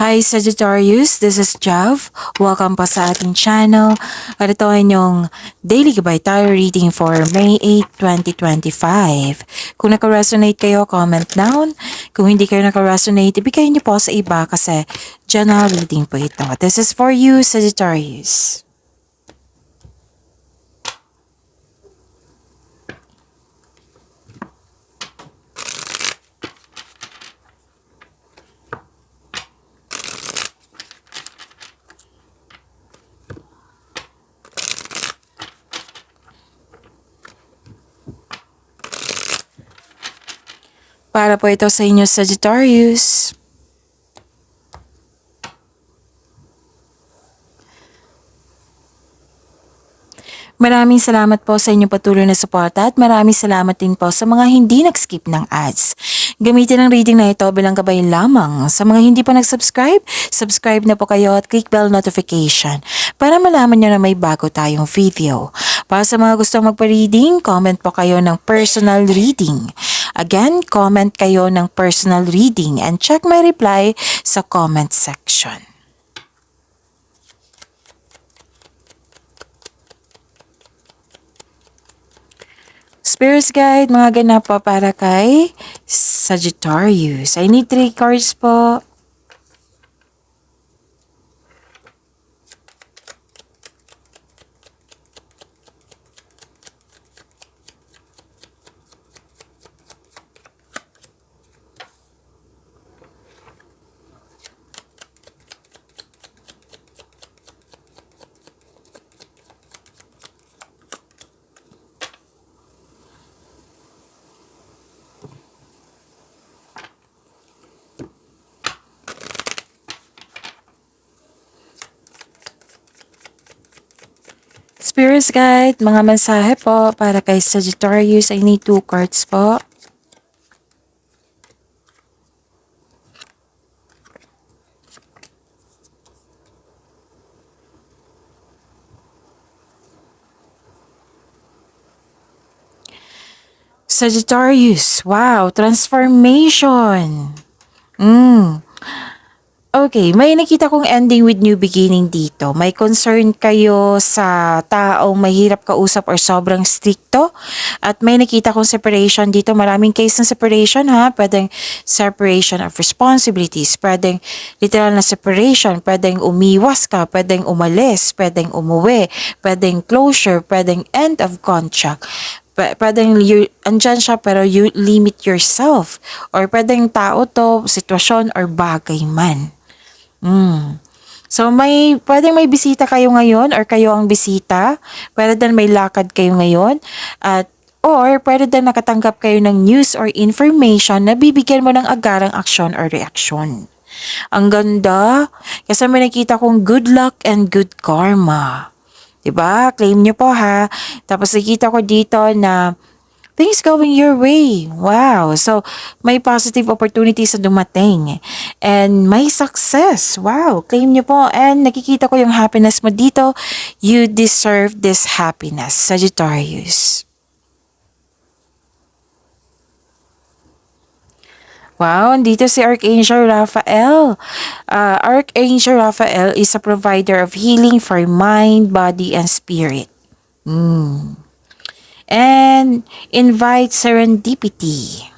Hi Sagittarius, this is Jav. Welcome pa sa ating channel. At ito ay inyong Daily Gabay Tarot Reading for May 8, 2025. Kung naka-resonate kayo, comment down. Kung hindi kayo naka-resonate, ibigay niyo po sa iba kasi general reading po ito. This is for you, Sagittarius. Para po ito sa inyo, Sagittarius. Maraming salamat po sa inyong patuloy na suporta at maraming salamat din po sa mga hindi nag-skip ng ads. Gamitin ang reading na ito bilang gabay lamang. Sa mga hindi pa nag-subscribe, subscribe na po kayo at click bell notification para malaman nyo na may bago tayong video. Para sa mga gustong magpa-reading, comment po kayo ng personal reading. Again, comment kayo ng personal reading and check my reply sa comment section. Spirits Guide, mga ganap po para kay Sagittarius. I need 3 cards po. Spirits Guide, mga mensahe po para kay Sagittarius. I need 2 cards po. Sagittarius, wow, transformation. Okay, may nakita kong ending with new beginning dito. May concern kayo sa taong mahirap kausap or sobrang stricto. At may nakita kong separation dito. Maraming case ng separation ha. Pwedeng separation of responsibilities. Pwedeng literal na separation. Pwedeng umiwas ka. Pwedeng umalis. Pwedeng umuwi. Pwedeng closure. Pwedeng end of contract. Pwedeng andyan siya pero you limit yourself. Or pwedeng tao to, sitwasyon or bagay man. So pwedeng may bisita kayo ngayon or kayo ang bisita. Pwede din may lakad kayo ngayon. Or pwede din nakatanggap kayo ng news or information na bibigyan mo ng agarang aksyon or reaksyon. Ang ganda. Kasi may nakita kong good luck and good karma. Diba? Claim nyo po ha. Tapos nakita ko dito na things going your way. Wow. So, may positive opportunities na dumating. And may success. Wow. Claim nyo po. And nakikita ko yung happiness mo dito. You deserve this happiness, Sagittarius. Wow, dito si Archangel Raphael. Archangel Raphael is a provider of healing for mind, body, and spirit. And invite serendipity.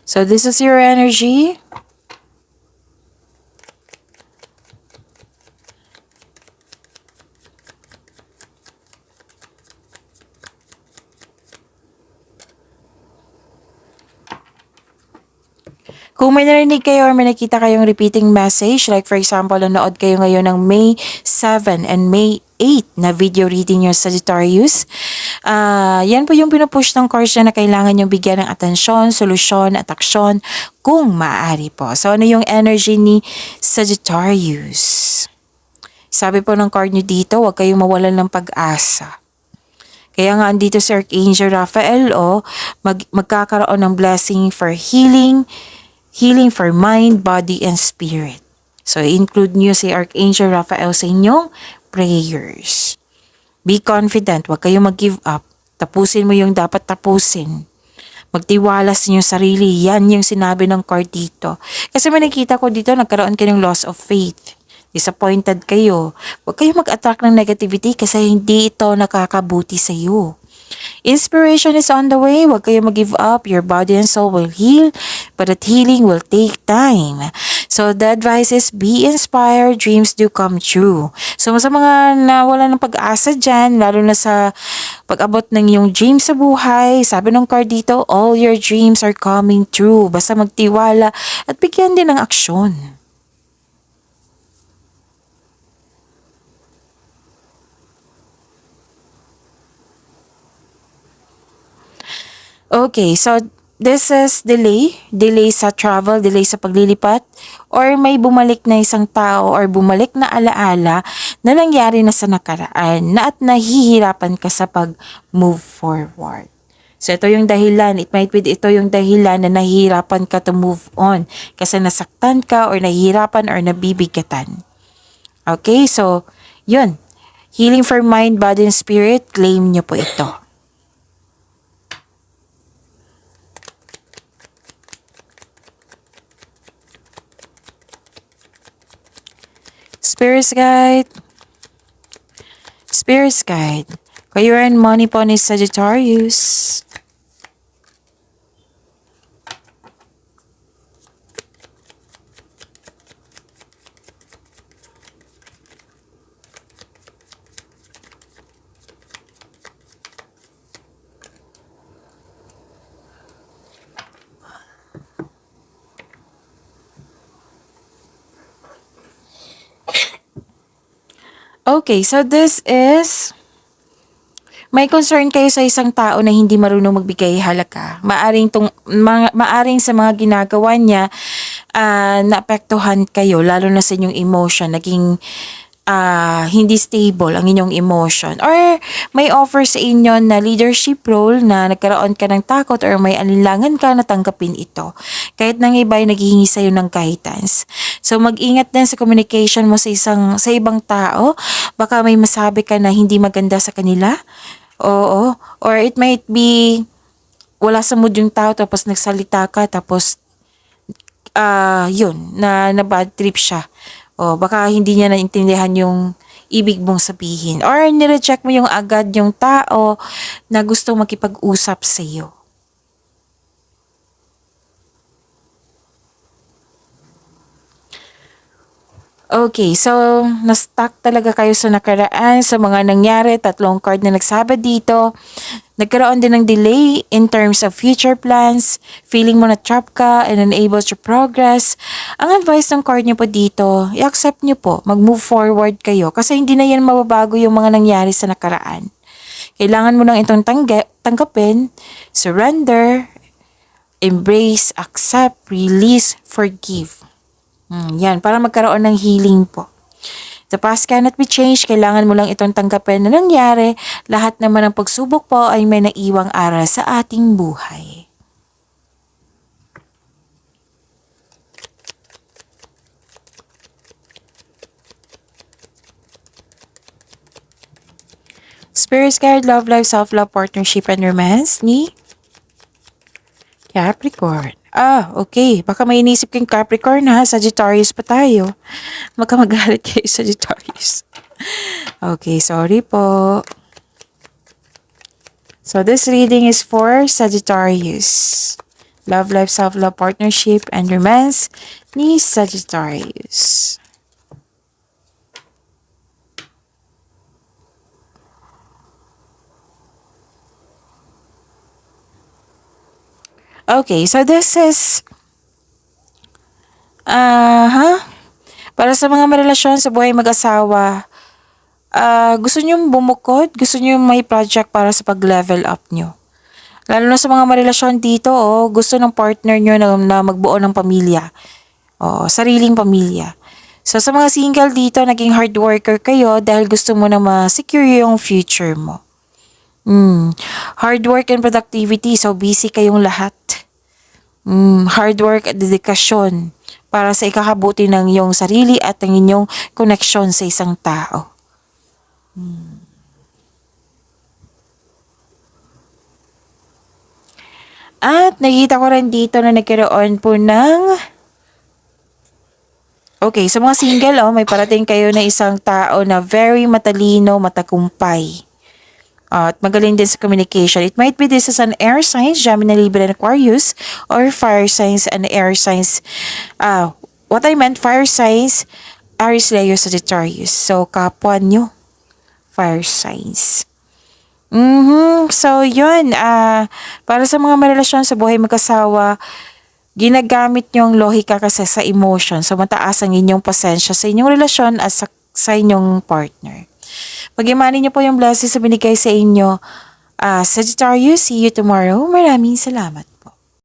So this is your energy. Kung may narinig kayo or may nakita kayong repeating message, like for example, nanood kayo ngayon ng May 7 and May 8 na video reading yung Sagittarius, yan po yung pinupush ng cards na kailangan yung bigyan ng atensyon, solusyon at aksyon kung maaari po. So ano yung energy ni Sagittarius? Sabi po ng card nyo dito, huwag kayong mawalan ng pag-asa. Kaya nga andito si Archangel Raphael, magkakaroon ng blessing for healing for mind, body, and spirit. So, include nyo si Archangel Raphael sa inyong prayers. Be confident, huwag kayong mag-give up. Tapusin mo yung dapat tapusin. Magtiwala sa inyong sarili. Yan yung sinabi ng card dito. Kasi may nakita ko dito, nagkaroon kayo ng loss of faith. Disappointed kayo. Huwag kayong mag-attract ng negativity kasi hindi ito nakakabuti sa iyo. Inspiration is on the way. Huwag kayong mag-give up. Your body and soul will heal, but that healing will take time. So the advice is be inspired, dreams do come true. So sa mga nawala ng pag-asa dyan, lalo na sa pag-abot ng iyong dreams sa buhay, sabi ng card dito, all your dreams are coming true. Basta magtiwala at bigyan din ng aksyon. Okay, so this is delay. Delay sa travel, delay sa paglilipat, or may bumalik na isang tao or bumalik na alaala na nangyari na sa nakaraan na at nahihirapan ka sa pag-move forward. So ito yung dahilan, it might be ito yung dahilan na nahihirapan ka to move on kasi nasaktan ka or nahihirapan or nabibigatan. Okay, so yun. Healing for mind, body, and spirit, claim nyo po ito. Spirit's Guide. Spirit's Guide. Career and money po ni Sagittarius. Okay, so this is may concern kayo sa isang tao na hindi marunong magbigay halaga. Maaring sa mga ginagawa niya, naapektuhan kayo, lalo na sa inyong emotion, naging hindi stable ang inyong emotion. Or may offer sa inyo na leadership role na nagkaroon ka ng takot or may alinlangan ka na tanggapin ito. Kahit nang iba ay naghihingi sa'yo ng guidance. So mag-ingat din sa communication mo sa ibang tao. Baka may masabi ka na hindi maganda sa kanila. Oo. Or it might be wala sa mood yung tao tapos nagsalita ka tapos yun, na bad trip siya. O baka hindi niya naintindihan yung ibig mong sabihin. Or nireject mo yung agad yung tao na gusto makipag-usap sa iyo. Okay, so na-stuck talaga kayo sa nakaraan sa mga nangyari. Tatlong card na nagsabi dito. Nagkaroon din ng delay in terms of future plans. Feeling mo na trap ka and unable to progress. Ang advice ng card niyo po dito, i-accept niyo po. Mag-move forward kayo kasi hindi na yan mababago yung mga nangyari sa nakaraan. Kailangan mo lang itong tanggapin, surrender, embrace, accept, release, forgive. Yan, para magkaroon ng healing po. The past cannot be changed. Kailangan mo lang itong tanggapin na nangyari. Lahat naman ng pagsubok po ay may naiwang aral sa ating buhay. Spirit Guide, Love Life, Self-Love, Partnership, and Romance ni Capricorn. Okay. Baka may inisip kang Capricorn ha. Sagittarius pa tayo. Magkamagalit kayo, Sagittarius. Okay, sorry po. So this reading is for Sagittarius. Love, life, self-love, partnership, and romance ni Sagittarius. Okay, so this is para sa mga marelasyon sa buhay mag-asawa, gusto nyo bumukod, gusto nyo may project para sa pag-level up nyo. Lalo na sa mga marelasyon dito, gusto ng partner nyo na magbuo ng pamilya. Sariling pamilya. So sa mga single dito, naging hard worker kayo dahil gusto mo na ma-secure yung future mo. Hard work and productivity, so busy kayong lahat. Hard work at dedikasyon para sa ikakabuti ng iyong sarili at ng inyong connection sa isang tao. At nakita ko rin dito na nagkaroon po ng... Okay, sa mga single, may parating kayo na isang tao na very matalino, matagumpay. At magaling din sa communication. It might be this is an air signs, Gemini, Libra, and Aquarius, or fire signs and air signs. What I meant, fire signs, Aries, Leo, Sagittarius. So, kapwa nyo, fire signs. So, yun. Para sa mga marelasyon sa buhay mag-asawa, ginagamit nyo ang lohika kasi sa emotion. So, mataas ang inyong pasensya sa inyong relasyon at sa inyong partner. Pag-imanin niyo po yung blessings sa binigay sa inyo. Sagittarius, see you tomorrow. Maraming salamat.